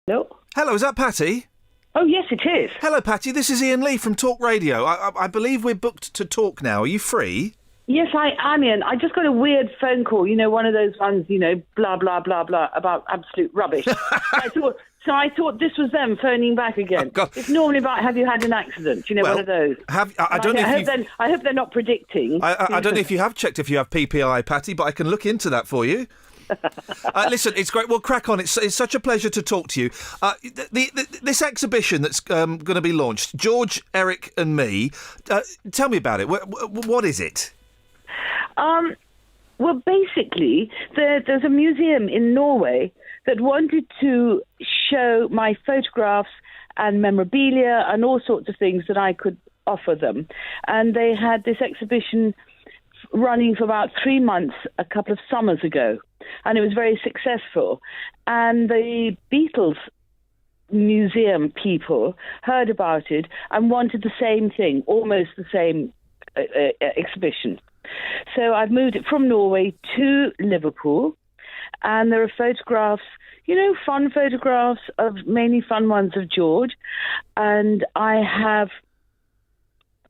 Hello? Hello, is that Pattie? Oh, yes, it is. Hello, Pattie. This is Iain Lee from Talk Radio. I believe we're booked to talk now. Are you free? Yes, I am, Ian. I just got a weird phone call, one of those ones, blah, blah, blah, blah, about absolute rubbish. So I thought this was them phoning back again. Oh, it's normally about, have you had an accident? One of those. I don't know if I hope they're not predicting. I don't know if you have checked if you have PPI, Pattie, but I can look into that for you. Listen, it's great. We'll crack on. It's such a pleasure to talk to you. This exhibition that's going to be launched, George, Eric and me, tell me about it. What is it? Well, basically, there's a museum in Norway that wanted to show my photographs and memorabilia and all sorts of things that I could offer them. And they had this exhibition running for about 3 months a couple of summers ago, and it was very successful. And the Beatles museum people heard about it and wanted the same thing, almost the same exhibition. So I've moved it from Norway to Liverpool, and there are photographs, fun photographs of mainly fun ones of George, and I have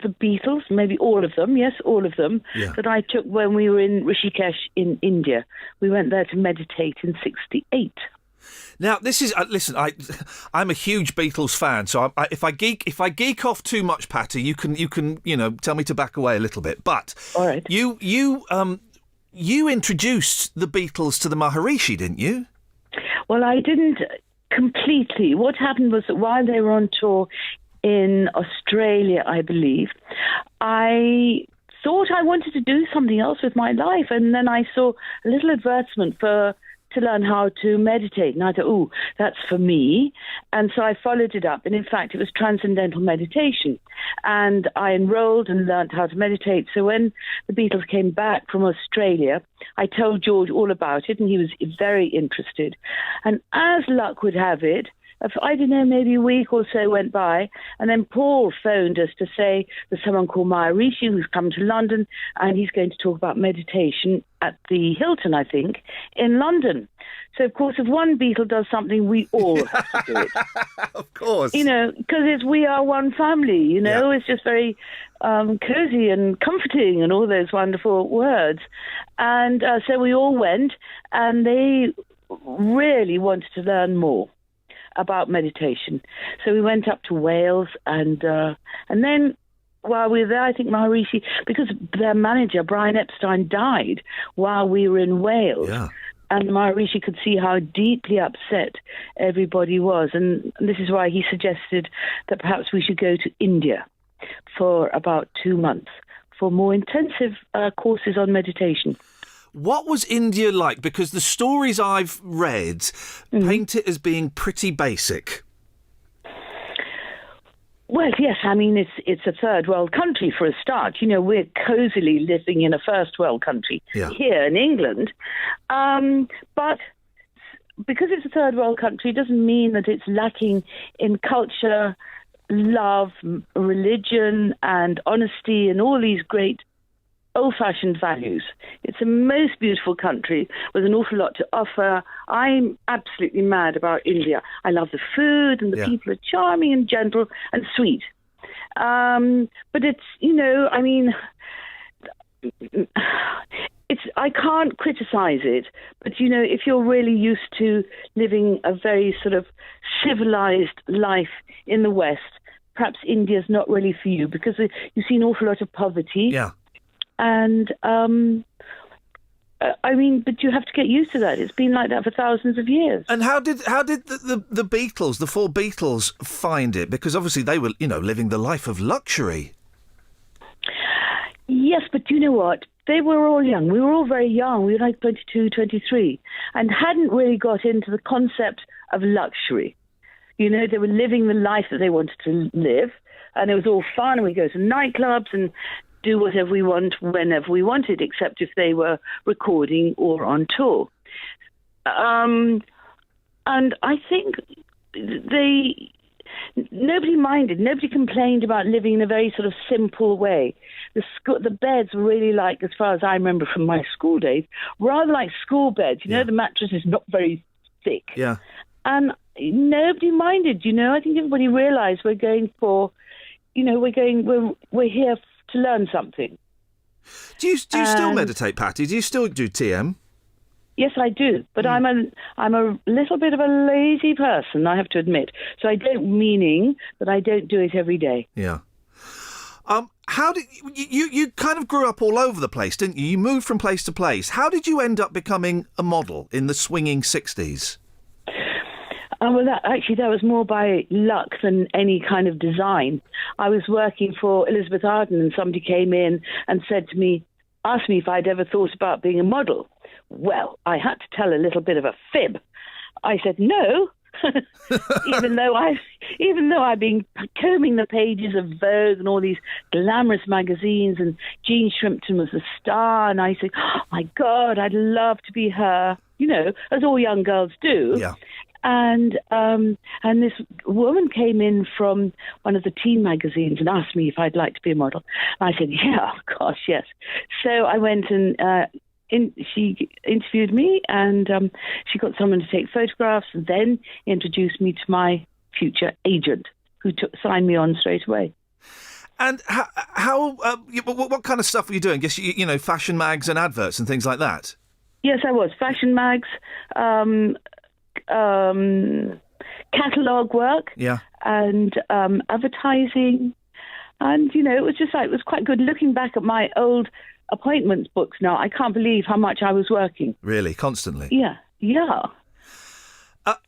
the Beatles, maybe all of them, yes, all of them, that I took when we were in Rishikesh in India. We went there to meditate in 1968. Now, this is listen. I'm a huge Beatles fan, so if I geek off too much, Pattie, you can tell me to back away a little bit. But all right, you introduced the Beatles to the Maharishi, didn't you? Well, I didn't completely. What happened was that while they were on tour in Australia, I believe, I thought I wanted to do something else with my life, and then I saw a little advertisement to learn how to meditate. And I thought, oh, that's for me. And so I followed it up. And in fact, it was transcendental meditation. And I enrolled and learned how to meditate. So when the Beatles came back from Australia, I told George all about it, and he was very interested. And as luck would have it, I don't know, maybe a week or so went by, and then Paul phoned us to say there's someone called Maharishi who's come to London, and he's going to talk about meditation at the Hilton, I think, in London. So, of course, if one Beatle does something, we all have to do it. Of course. Because we are one family, It's just very cozy and comforting and all those wonderful words. And so we all went, and they really wanted to learn more about meditation. So we went up to Wales, and then while we were there, I think Maharishi, because their manager, Brian Epstein, died while we were in Wales. Yeah. And Maharishi could see how deeply upset everybody was. And this is why he suggested that perhaps we should go to India for about 2 months for more intensive courses on meditation. What was India like? Because the stories I've read paint it as being pretty basic. Well, yes, I mean, it's a third world country for a start. We're cozily living in a first world country here in England. But because it's a third world country, it doesn't mean that it's lacking in culture, love, religion, and honesty, and all these great old-fashioned values. It's a most beautiful country with an awful lot to offer. I'm absolutely mad about India. I love the food, and the people are charming and gentle and sweet. But it's, I can't criticize it, but, if you're really used to living a very sort of civilized life in the West, perhaps India's not really for you, because you see an awful lot of poverty. Yeah. And, but you have to get used to that. It's been like that for thousands of years. And how did the Beatles, the four Beatles, find it? Because obviously they were, living the life of luxury. Yes, but you know what? They were all young. We were all very young. We were like 22, 23, and hadn't really got into the concept of luxury. They were living the life that they wanted to live, and it was all fun, and we go to nightclubs and do whatever we want whenever we wanted, except if they were recording or on tour. And I think nobody minded. Nobody complained about living in a very sort of simple way. The beds were really like, as far as I remember from my school days, rather like school beds. The mattress is not very thick. Yeah. And nobody minded, I think everybody realised we're going for, we're here to learn something. Do you still meditate, Pattie? Do you still do TM? Yes, I do, but I'm a little bit of a lazy person, I have to admit. So I don't, meaning that I don't do it every day. Yeah. How did you kind of grew up all over the place, didn't you? You moved from place to place. How did you end up becoming a model in the swinging 60s? Well, that was more by luck than any kind of design. I was working for Elizabeth Arden, and somebody came in and asked me if I'd ever thought about being a model. Well, I had to tell a little bit of a fib. I said no, even though I've been combing the pages of Vogue and all these glamorous magazines, and Jean Shrimpton was the star, and I said, oh my God, I'd love to be her, as all young girls do. Yeah. And this woman came in from one of the teen magazines and asked me if I'd like to be a model. And I said, yeah, gosh, yes. So I went and she interviewed me, and she got someone to take photographs, and then introduced me to my future agent, who signed me on straight away. And what kind of stuff were you doing? Guess fashion mags and adverts and things like that. Yes, I was fashion mags, catalogue work, yeah, and advertising, and it was quite good. Looking back at my old appointments books now, I can't believe how much I was working. Really, constantly. Yeah.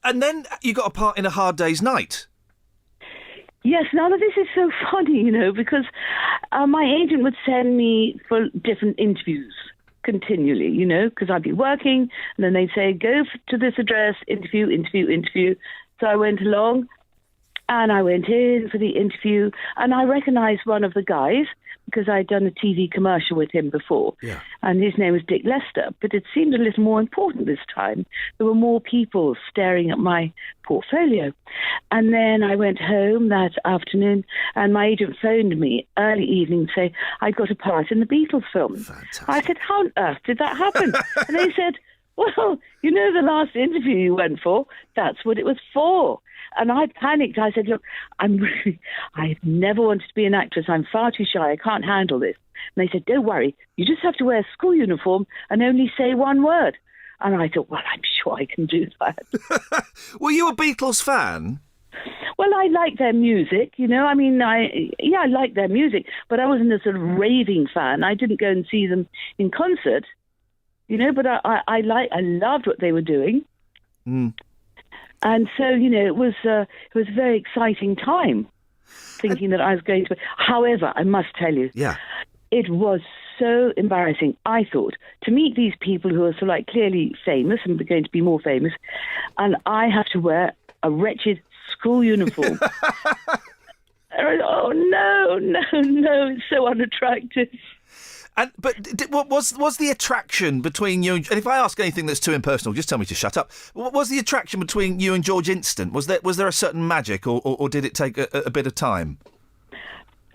And then you got a part in A Hard Day's Night. Yes, now this is so funny, because my agent would send me for different interviews continually, because I'd be working, and then they'd say, go to this address, interview. So I went along, and I went in for the interview, and I recognised one of the guys because I'd done a TV commercial with him before. Yeah. And his name was Dick Lester, but it seemed a little more important this time. There were more people staring at my portfolio. And then I went home that afternoon, and my agent phoned me early evening to say I got a part in the Beatles film. Fantastic. I said, how on earth did that happen? And they said, well, the last interview you went for, that's what it was for. And I panicked. I said, look, I've never wanted to be an actress. I'm far too shy. I can't handle this. And they said, don't worry. You just have to wear a school uniform and only say one word. And I thought, well, I'm sure I can do that. Were you a Beatles fan? Well, I like their music, I like their music, but I wasn't a sort of raving fan. I didn't go and see them in concert, but I loved what they were doing. Mm. And so, it was a very exciting time thinking that I was going to... However, I must tell you, yeah, it was so embarrassing, I thought, to meet these people who are sort of like clearly famous and going to be more famous, and I have to wear a wretched school uniform. Oh, no, it's so unattractive. But what was the attraction between you and if I ask anything that's too impersonal, just tell me to shut up. What was the attraction between you and George instant? Was there a certain magic, or did it take a bit of time?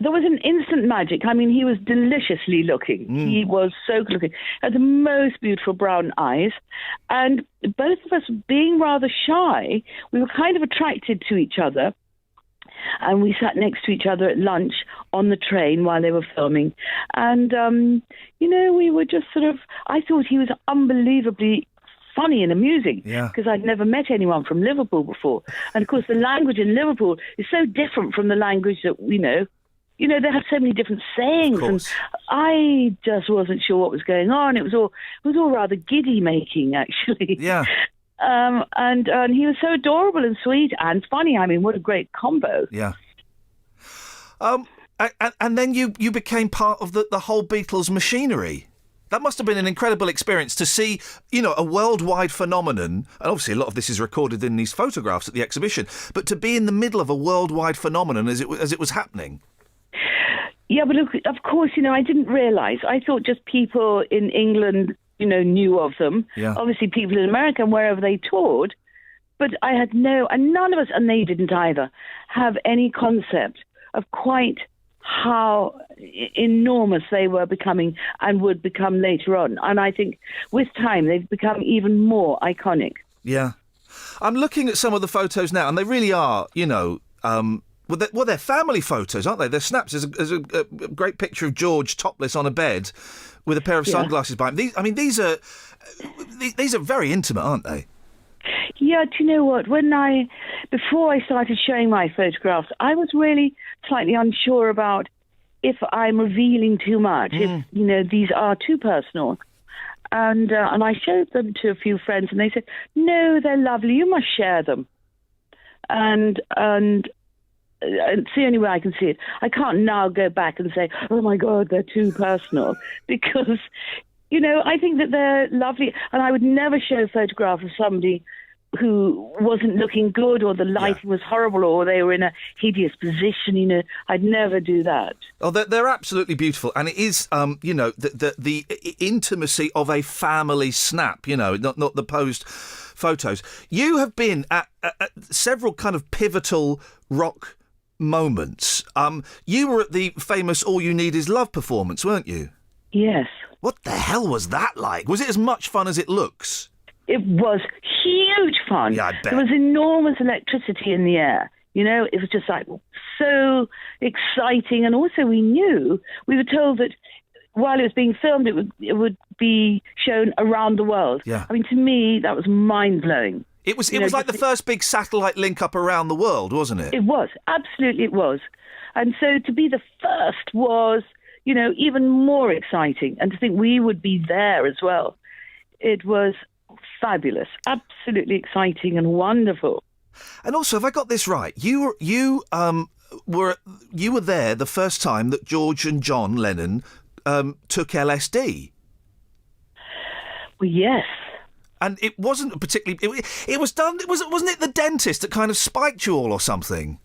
There was an instant magic. He was deliciously looking. Mm. He was so good looking. Had the most beautiful brown eyes. And both of us, being rather shy, we were kind of attracted to each other. And we sat next to each other at lunch on the train while they were filming. And, we were just sort of... I thought he was unbelievably funny and amusing, because I'd never met anyone from Liverpool before. And, of course, the language in Liverpool is so different from the language that we know. They have so many different sayings, and I just wasn't sure what was going on. It was all rather giddy-making, actually. Yeah. And he was so adorable and sweet and funny. What a great combo. Yeah. And then you became part of the whole Beatles machinery. That must have been an incredible experience to see, a worldwide phenomenon. And obviously a lot of this is recorded in these photographs at the exhibition. But to be in the middle of a worldwide phenomenon as it was happening. Yeah, but look, of course, I didn't realise. I thought just people in England, knew of them. Yeah. Obviously people in America and wherever they toured. But I had and none of us, and they didn't either, have any concept of quite how enormous they were becoming and would become later on. And I think with time they've become even more iconic. Yeah. I'm looking at some of the photos now, and they really are, they're family photos, aren't they? They're snaps. There's a great picture of George topless on a bed with a pair of sunglasses by him. These are very intimate, aren't they? Yeah, do you know what? Before I started showing my photographs, I was really slightly unsure about if I'm revealing too much, if, these are too personal. And I showed them to a few friends, and they said, no, they're lovely, you must share them. And it's the only way I can see it. I can't now go back and say, oh, my God, they're too personal, because, I think that they're lovely. And I would never show a photograph of somebody who wasn't looking good, or the lighting was horrible, or they were in a hideous position. I'd never do that. Oh, they're absolutely beautiful. And it is, the intimacy of a family snap, not the posed photos. You have been at several kind of pivotal rock moments. You were at the famous All You Need Is Love performance, weren't you? Yes. What the hell was that like? Was it as much fun as it looks? It was huge fun. Yeah, I bet. There was enormous electricity in the air. It was just like so exciting. And also we were told that while it was being filmed, it would be shown around the world. Yeah. I mean, to me, that was mind-blowing. It was like the first big satellite link up around the world, wasn't it? It was. Absolutely it was. And so to be the first was, even more exciting. And to think we would be there as well. It was fabulous, absolutely exciting and wonderful. And also, have I got this right? You were there the first time that George and John Lennon took LSD. Well, yes. And it wasn't particularly. It was done. Wasn't it the dentist that kind of spiked you all or something?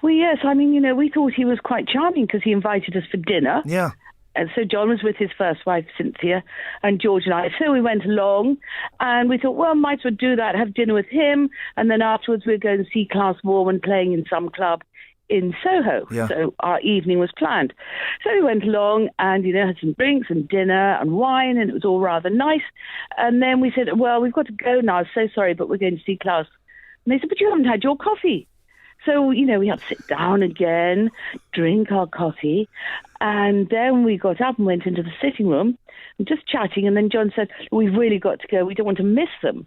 Well, yes. I mean, we thought he was quite charming because he invited us for dinner. Yeah. And so John was with his first wife, Cynthia, and George and I. So we went along, and we thought, well, might as well do that, have dinner with him, and then afterwards we'd go and see Klaus Bormann playing in some club in Soho. Yeah. So our evening was planned. So we went along and, had some drinks and dinner and wine, and it was all rather nice. And then we said, well, we've got to go now. So sorry, but we're going to see Klaus. And they said, but you haven't had your coffee. So, we had to sit down again, drink our coffee, and then we got up and went into the sitting room, and just chatting, and then John said, we've really got to go, we don't want to miss them.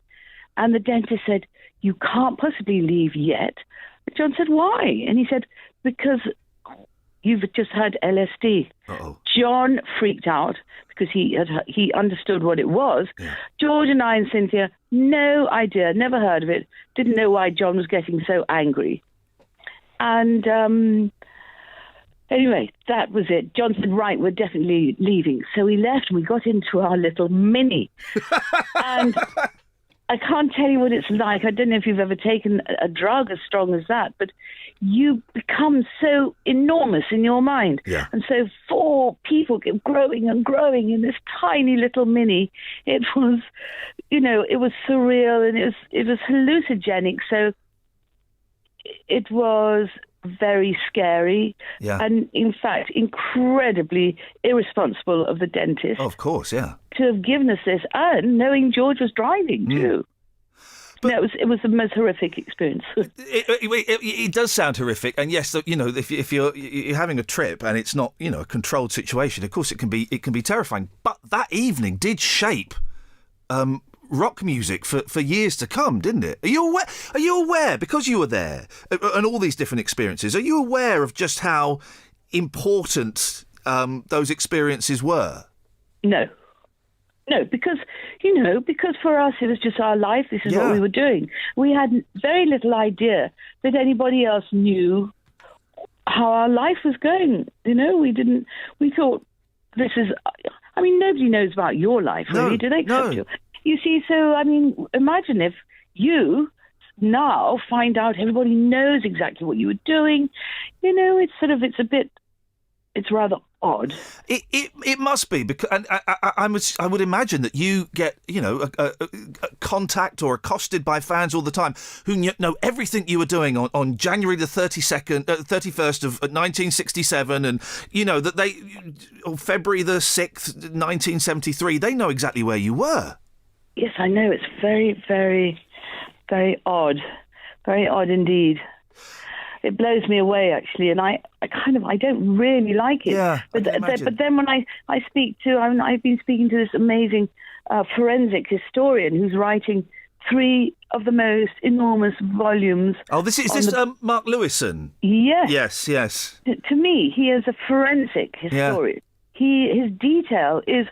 And the dentist said, you can't possibly leave yet. John said, why? And he said, because you've just had LSD. Uh-oh. John freaked out because he understood what it was. Yeah. George and I and Cynthia, no idea, never heard of it, didn't know why John was getting so angry. And anyway, that was it. John said, right, we're definitely leaving. So we left and we got into our little Mini. And I can't tell you what it's like. I don't know if you've ever taken a drug as strong as that, but you become so enormous in your mind. Yeah. And so 4 people kept growing and growing in this tiny little Mini. It was, it was surreal, and it was hallucinogenic. So it was very scary, and in fact incredibly irresponsible of the dentist. Oh, of course, yeah. To have given us this, and knowing George was driving too. But no, it was the most horrific experience. It does sound horrific, and yes, if you're having a trip and it's not a controlled situation, of course it can be terrifying. But that evening did shape rock music for years to come, didn't it? Are you aware, because you were there and all these different experiences, are you aware of just how important those experiences were? No, because for us it was just our life. This is what we were doing. We had very little idea that anybody else knew how our life was going. We thought this is, nobody knows about your life, really, do they? Except you. You see, so, imagine if you now find out everybody knows exactly what you were doing. It's rather odd. It must be, because and I would imagine that you get a contact or accosted by fans all the time who know everything you were doing on January the 31st of 1967, and that they on February the 6th 1973 they know exactly where you were. Yes, I know. It's very, very Very odd indeed. It blows me away, actually, and I don't really like it. Yeah, but then when I speak to, I've been speaking to this amazing forensic historian who's writing 3 of the most enormous volumes. Oh, is this Mark Lewison? Yes. Yes. To me, he is a forensic historian. Yeah. His detail is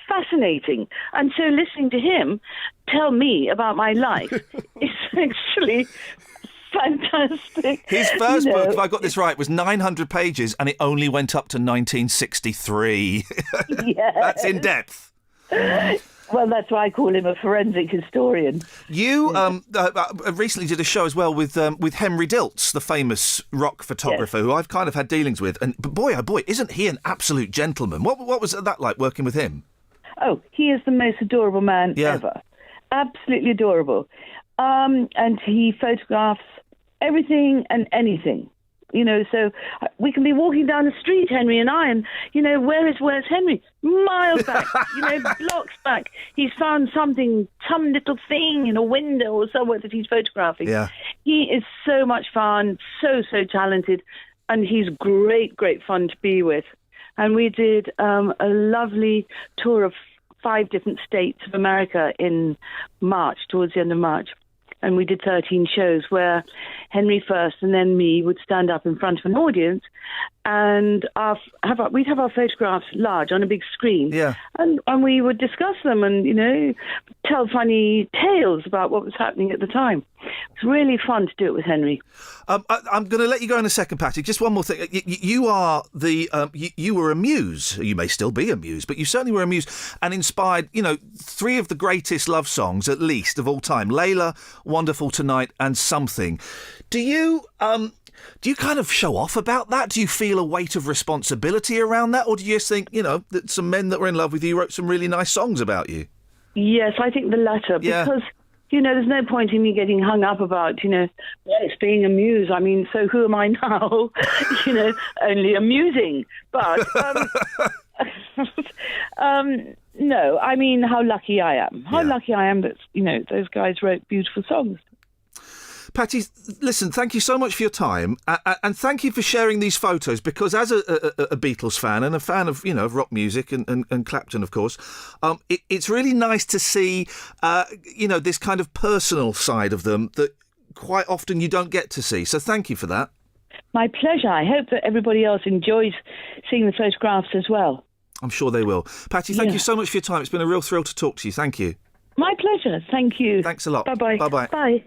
fascinating, and so listening to him tell me about my life is actually fantastic. His first book, if I got this right, was 900 pages, and it only went up to 1963. Yes. That's in depth. Well, that's why I call him a forensic historian. You recently did a show as well with Henry Diltz, the famous rock photographer, who I've kind of had dealings with. And boy, oh boy, isn't he an absolute gentleman? What was that like working with him? Oh, he is the most adorable man ever. Absolutely adorable. And he photographs everything and anything. So we can be walking down the street, Henry and I, and, where's Henry? Miles back, blocks back. He's found some little thing in a window or somewhere that he's photographing. Yeah. He is so much fun, so talented, and he's great fun to be with. And we did a lovely tour of 5 different states of America in March, towards the end of March. And we did 13 shows where Henry first and then me would stand up in front of an audience and we'd have our photographs large on a big screen. Yeah. And we would discuss them and, tell funny tales about what was happening at the time. It's really fun to do it with Henry. I'm going to let you go in a second, Pattie. Just one more thing. You are you were a muse. You may still be a muse, but you certainly were a muse and inspired, 3 of the greatest love songs, at least, of all time. Layla, Wonderful Tonight and Something. Do you kind of show off about that? Do you feel a weight of responsibility around that? Or do you just think, that some men that were in love with you wrote some really nice songs about you? Yes, I think the latter, because... there's no point in me getting hung up about, it's being a muse. I mean, so who am I now? Only amusing. But, no, I mean, how lucky I am. How lucky I am that, those guys wrote beautiful songs. Pattie, listen, thank you so much for your time, and thank you for sharing these photos, because as a Beatles fan and a fan of, of rock music and Clapton, of course, it's really nice to see, this kind of personal side of them that quite often you don't get to see. So thank you for that. My pleasure. I hope that everybody else enjoys seeing the photographs as well. I'm sure they will. Pattie, thank you so much for your time. It's been a real thrill to talk to you. Thank you. My pleasure. Thank you. Thanks a lot. Bye-bye. Bye-bye. Bye.